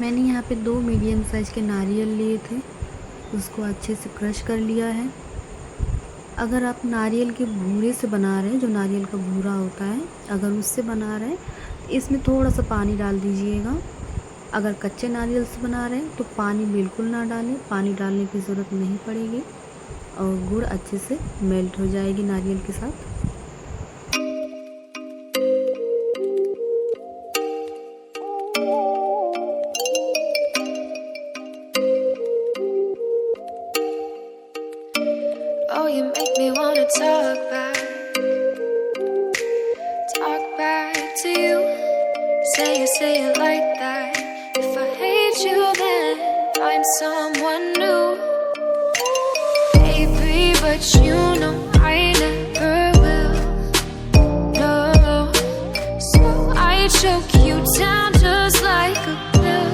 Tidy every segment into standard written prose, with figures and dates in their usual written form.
मैंने यहाँ पे 2 मीडियम साइज़ के नारियल लिए थे, उसको अच्छे से क्रश कर लिया है। अगर आप नारियल के भूरे से बना रहे हैं, जो नारियल का भूरा होता है, अगर उससे बना रहे हैं इसमें थोड़ा सा पानी डाल दीजिएगा। अगर कच्चे नारियल से बना रहे हैं तो पानी बिल्कुल ना डालें, पानी डालने की ज़रूरत नहीं पड़ेगी और गुड़ अच्छे से मेल्ट हो जाएगी नारियल के साथ। Oh, you make me wanna talk back to you. Say it like that. If I hate you, then find someone new. Baby, but you know I never will. No, so I choke you down just like a pill.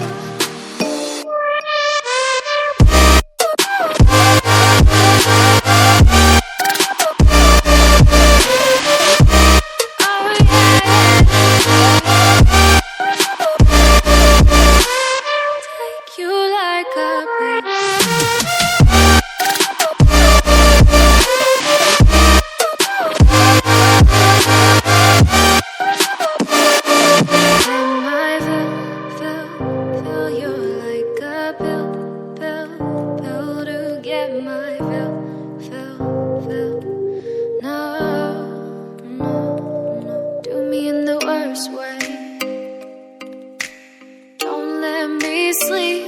Sleep,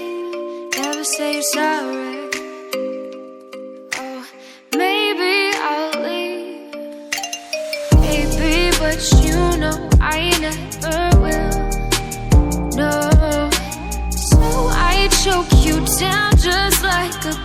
never say you're sorry. Oh, maybe I'll leave, baby, but you know I never will. No, so I choke you down just like a